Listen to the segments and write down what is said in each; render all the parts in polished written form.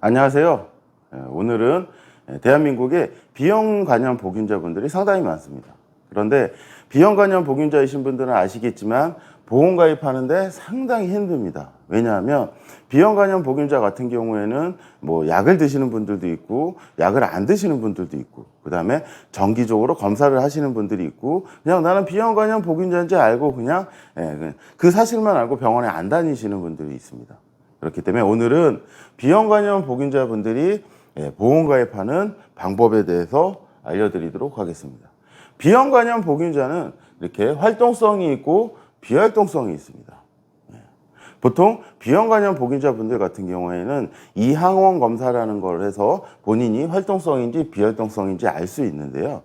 안녕하세요. 오늘은 대한민국에 B형 간염 보균자분들이 상당히 많습니다. 그런데 B형 간염 보균자이신 분들은 아시겠지만 보험 가입하는데 상당히 힘듭니다. 왜냐하면 B형 간염 보균자 같은 경우에는 뭐 약을 드시는 분들도 있고 약을 안 드시는 분들도 있고 그 다음에 정기적으로 검사를 하시는 분들이 있고 그냥 나는 B형 간염 보균자인지 알고 그냥 그 사실만 알고 병원에 안 다니시는 분들이 있습니다. 그렇기 때문에 오늘은 B형 간염 보균자분들이 보험 가입하는 방법에 대해서 알려드리도록 하겠습니다. B형 간염 보균자는 이렇게 활동성이 있고 비활동성이 있습니다. 보통 B형 간염 보균자분들 같은 경우에는 이항원 검사라는 걸 해서 본인이 활동성인지 비활동성인지 알 수 있는데요.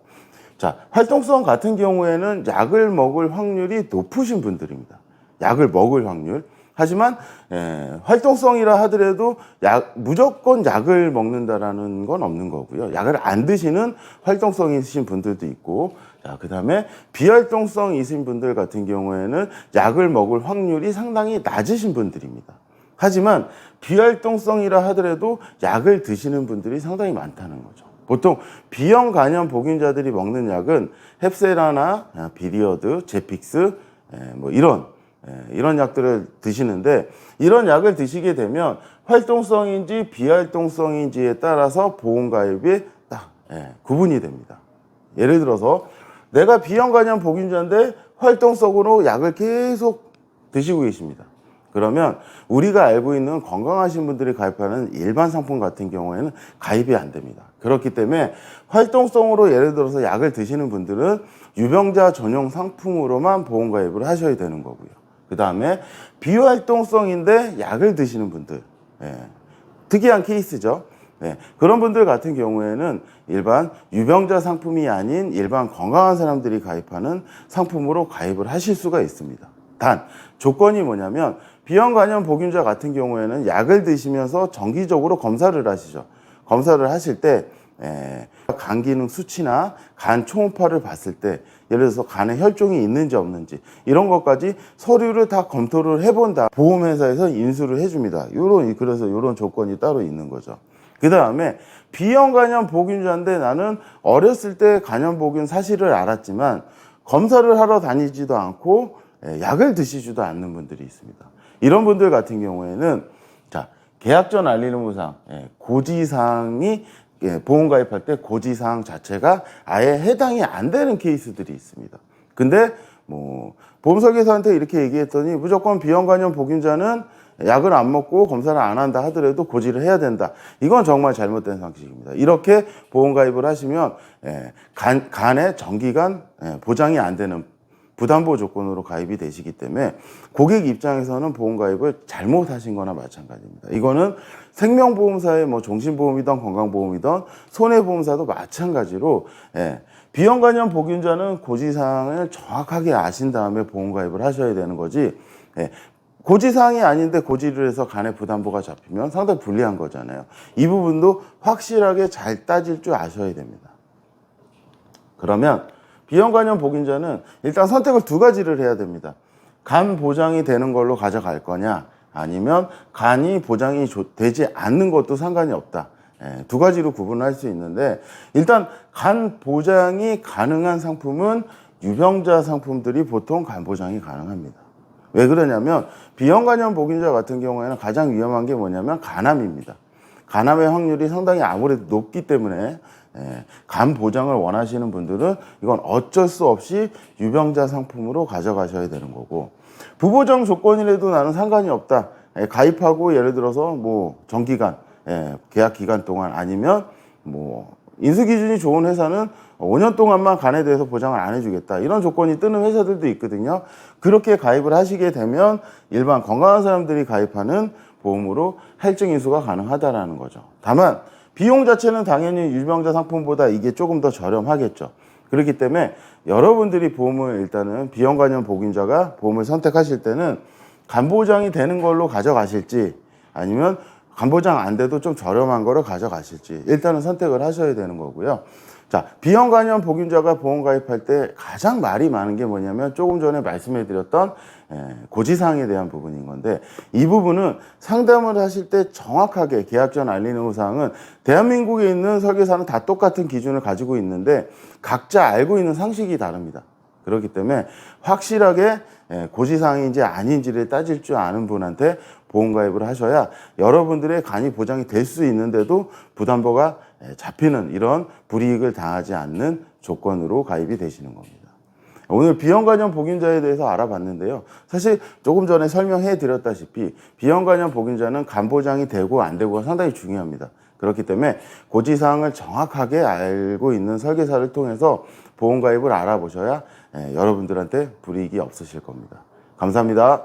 자, 활동성 같은 경우에는 약을 먹을 확률이 높으신 분들입니다. 약을 먹을 확률. 하지만 활동성이라 하더라도 무조건 약을 먹는다라는 건 없는 거고요. 약을 안 드시는 활동성이 있으신 분들도 있고, 그 다음에 비활동성 있으신 분들 같은 경우에는 약을 먹을 확률이 상당히 낮으신 분들입니다. 하지만 비활동성이라 하더라도 약을 드시는 분들이 상당히 많다는 거죠. 보통 B형 간염 보균자들이 먹는 약은 헵세라나 비리어드, 제픽스 뭐 이런 약들을 드시는데 이런 약을 드시게 되면 활동성인지 비활동성인지에 따라서 보험 가입이 딱 구분이 됩니다. 예를 들어서 내가 B형 간염 보균자인데 활동성으로 약을 계속 드시고 계십니다. 그러면 우리가 알고 있는 건강하신 분들이 가입하는 일반 상품 같은 경우에는 가입이 안 됩니다. 그렇기 때문에 활동성으로 예를 들어서 약을 드시는 분들은 유병자 전용 상품으로만 보험 가입을 하셔야 되는 거고요. 그 다음에 비활동성인데 약을 드시는 분들, 특이한 케이스죠. 그런 분들 같은 경우에는 일반 유병자 상품이 아닌 일반 건강한 사람들이 가입하는 상품으로 가입을 하실 수가 있습니다. 단 조건이 뭐냐면 B형 간염 보균자 같은 경우에는 약을 드시면서 정기적으로 검사를 하시죠. 검사를 하실 때 간 기능 수치나 간 초음파를 봤을 때 예를 들어서 간에 혈종이 있는지 없는지 이런 것까지 서류를 다 검토를 해본다. 보험회사에서 인수를 해줍니다. 그래서 이런 조건이 따로 있는 거죠. 그 다음에 B형 간염 보균자인데 나는 어렸을 때 간염 보균 사실을 알았지만 검사를 하러 다니지도 않고 약을 드시지도 않는 분들이 있습니다. 이런 분들 같은 경우에는 계약 전 알리는 무상 고지사항이 보험 가입할 때 고지사항 자체가 아예 해당이 안 되는 케이스들이 있습니다. 근데 뭐 보험 설계사한테 이렇게 얘기했더니 무조건 B형 간염 보균자는 약을 안 먹고 검사를 안 한다 하더라도 고지를 해야 된다. 이건 정말 잘못된 상식입니다. 이렇게 보험 가입을 하시면 간의 정기간 보장이 안 되는 부담보 조건으로 가입이 되시기 때문에 고객 입장에서는 보험 가입을 잘못하신 거나 마찬가지입니다. 이거는 생명보험사의 뭐 종신보험이든 건강보험이든 손해보험사도 마찬가지로 B형 간염 보균자는 고지사항을 정확하게 아신 다음에 보험 가입을 하셔야 되는 거지 고지사항이 아닌데 고지를 해서 간의 부담보가 잡히면 상당히 불리한 거잖아요. 이 부분도 확실하게 잘 따질 줄 아셔야 됩니다. 그러면 B형 간염 보균자는 일단 선택을 두 가지를 해야 됩니다. 간 보장이 되는 걸로 가져갈 거냐 아니면 간이 보장이 되지 않는 것도 상관이 없다. 두 가지로 구분할 수 있는데 일단 간 보장이 가능한 상품은 유병자 상품들이 보통 간 보장이 가능합니다. 왜 그러냐면 B형 간염 보균자 같은 경우에는 가장 위험한 게 뭐냐면 간암입니다. 간암의 확률이 상당히 아무래도 높기 때문에 간 보장을 원하시는 분들은 이건 어쩔 수 없이 유병자 상품으로 가져가셔야 되는 거고 부보장 조건이라도 나는 상관이 없다. 가입하고 예를 들어서 뭐 정기간 계약 기간 동안 아니면 뭐 인수 기준이 좋은 회사는 5년 동안만 간에 대해서 보장을 안 해주겠다. 이런 조건이 뜨는 회사들도 있거든요. 그렇게 가입을 하시게 되면 일반 건강한 사람들이 가입하는 보험으로 할증 인수가 가능하다라는 거죠. 다만 비용 자체는 당연히 유병자 상품보다 이게 조금 더 저렴하겠죠. 그렇기 때문에 여러분들이 보험을 일단은 B형 간염 보균자가 보험을 선택하실 때는 간 보장이 되는 걸로 가져가실지 아니면 간 보장 안 돼도 좀 저렴한 거를 가져가실지 일단은 선택을 하셔야 되는 거고요. 자, 비형 간염 보균자가 보험 가입할 때 가장 말이 많은 게 뭐냐면 조금 전에 말씀해 드렸던 고지사항에 대한 부분인 건데, 이 부분은 상담을 하실 때 정확하게 계약 전 알리는 사항은 대한민국에 있는 설계사는 다 똑같은 기준을 가지고 있는데 각자 알고 있는 상식이 다릅니다. 그렇기 때문에 확실하게 고지사항인지 아닌지를 따질 줄 아는 분한테 보험 가입을 하셔야 여러분들의 간이 보장이 될 수 있는데도 부담보가 잡히는 이런 불이익을 당하지 않는 조건으로 가입이 되시는 겁니다. 오늘 비형 간염 보균자에 대해서 알아봤는데요. 사실 조금 전에 설명해 드렸다시피 비형 간염 보균자는 간 보장이 되고 안 되고가 상당히 중요합니다. 그렇기 때문에 고지사항을 정확하게 알고 있는 설계사를 통해서 보험 가입을 알아보셔야 여러분들한테 불이익이 없으실 겁니다. 감사합니다.